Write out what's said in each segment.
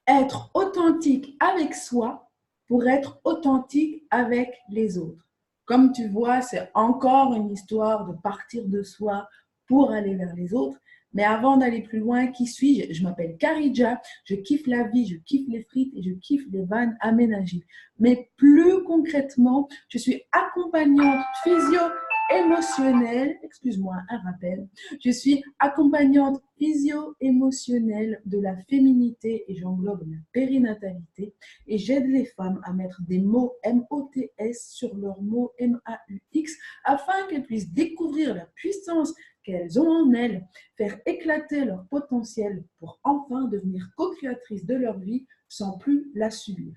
être authentique avec soi pour être authentique avec les autres. Comme tu vois, c'est encore une histoire de partir de soi pour aller vers les autres. Mais avant d'aller plus loin, qui suis-je? Je m'appelle Karidja, je kiffe la vie, je kiffe les frites et je kiffe les vannes aménagées. Mais plus concrètement, je suis accompagnante physio-émotionnelle, excuse-moi, un rappel, je suis accompagnante physio-émotionnelle de la féminité et j'englobe la périnatalité et j'aide les femmes à mettre des mots M-O-T-S sur leurs mots M-A-U-X afin qu'elles puissent découvrir la puissance qu'elles ont en elles, faire éclater leur potentiel pour enfin devenir co-créatrices de leur vie sans plus la subir.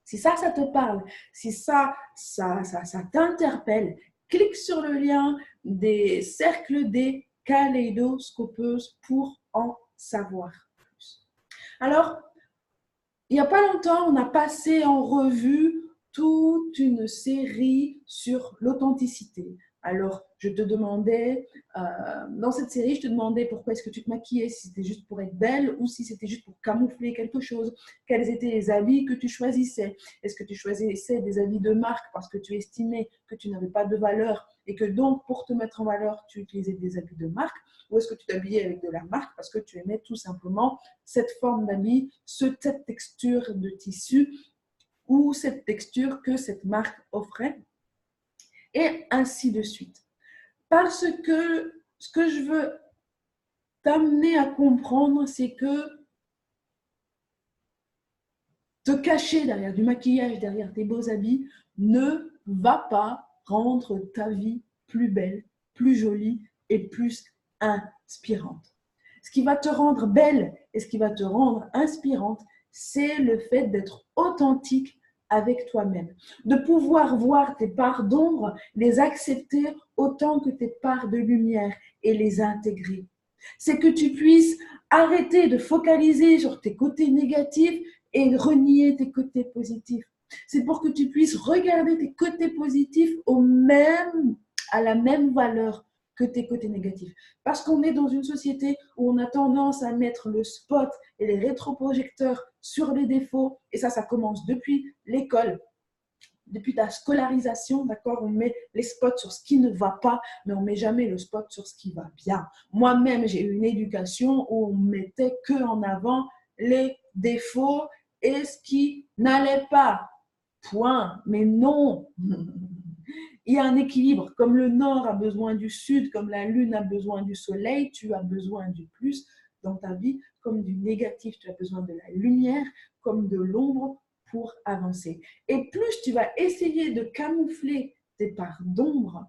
Si ça te parle, si ça t'interpelle, clique sur le lien des cercles des kaléidoscopeuses pour en savoir plus. Alors, il n'y a pas longtemps, on a passé en revue toute une série sur l'authenticité. Alors, je te demandais, dans cette série, je te demandais pourquoi est-ce que tu te maquillais, si c'était juste pour être belle ou si c'était juste pour camoufler quelque chose. Quels étaient les habits que tu choisissais? Est-ce que tu choisissais des habits de marque parce que tu estimais que tu n'avais pas de valeur et que donc, pour te mettre en valeur, tu utilisais des habits de marque? Ou est-ce que tu t'habillais avec de la marque parce que tu aimais tout simplement cette forme d'habit, cette texture de tissu ou cette texture que cette marque offrait? Et ainsi de suite. Parce que ce que je veux t'amener à comprendre, c'est que te cacher derrière du maquillage, derrière tes beaux habits, ne va pas rendre ta vie plus belle, plus jolie et plus inspirante. Ce qui va te rendre belle et ce qui va te rendre inspirante, c'est le fait d'être authentique avec toi-même, de pouvoir voir tes parts d'ombre, les accepter autant que tes parts de lumière et les intégrer. C'est que tu puisses arrêter de focaliser sur tes côtés négatifs et renier tes côtés positifs. C'est pour que tu puisses regarder tes côtés positifs à la même valeur que tes côtés négatifs. Parce qu'on est dans une société où on a tendance à mettre le spot et les rétroprojecteurs sur les défauts, et ça commence depuis l'école, depuis ta scolarisation, d'accord, on met les spots sur ce qui ne va pas, mais on met jamais le spot sur ce qui va bien. Moi-même, j'ai eu une éducation où on mettait que en avant les défauts et ce qui n'allait pas. Point. Mais non. Il y a un équilibre. Comme le nord a besoin du sud, comme la lune a besoin du soleil, tu as besoin du plus dans ta vie, comme du négatif, tu as besoin de la lumière, comme de l'ombre pour avancer. Et plus tu vas essayer de camoufler tes parts d'ombre,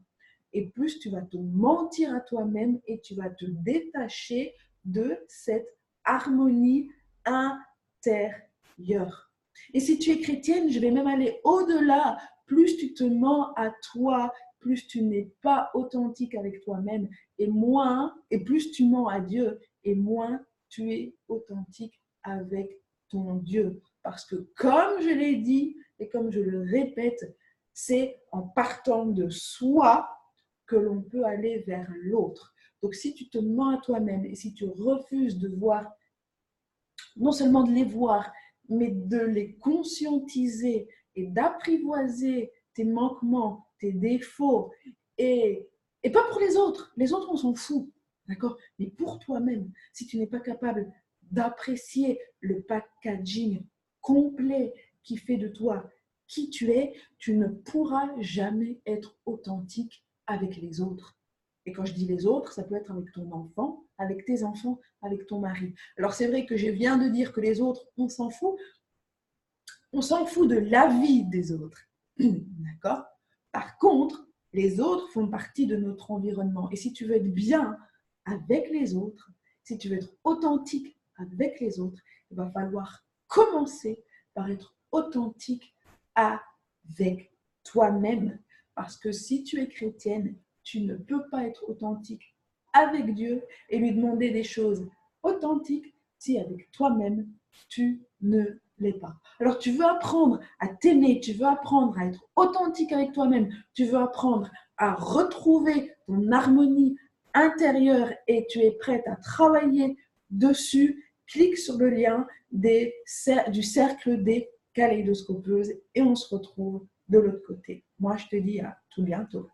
et plus tu vas te mentir à toi-même et tu vas te détacher de cette harmonie intérieure. Et si tu es chrétienne, je vais même aller au-delà. Plus tu te mens à toi, plus tu n'es pas authentique avec toi-même, et plus tu mens à Dieu, et moins tu es authentique avec ton Dieu. Parce que comme je l'ai dit et comme je le répète, c'est en partant de soi que l'on peut aller vers l'autre. Donc si tu te mens à toi-même et si tu refuses de voir, non seulement de les voir, mais de les conscientiser et d'apprivoiser tes manquements, tes défauts, et pas pour les autres on s'en fout, d'accord, mais pour toi-même, si tu n'es pas capable d'apprécier le packaging complet qui fait de toi qui tu es, tu ne pourras jamais être authentique avec les autres. Et quand je dis les autres, ça peut être avec ton enfant, avec tes enfants, avec ton mari. Alors c'est vrai que je viens de dire que les autres, on s'en fout. On s'en fout de la vie des autres. D'accord? Par contre, les autres font partie de notre environnement. Et si tu veux être bien avec les autres, si tu veux être authentique avec les autres, il va falloir commencer par être authentique avec toi-même. Parce que si tu es chrétienne, tu ne peux pas être authentique avec Dieu et lui demander des choses authentiques si avec toi-même, tu ne l'es pas. Alors tu veux apprendre à t'aimer, tu veux apprendre à être authentique avec toi-même, tu veux apprendre à retrouver ton harmonie intérieure et tu es prête à travailler dessus, clique sur le lien du cercle des kaléidoscopeuses et on se retrouve de l'autre côté. Moi, je te dis à tout bientôt.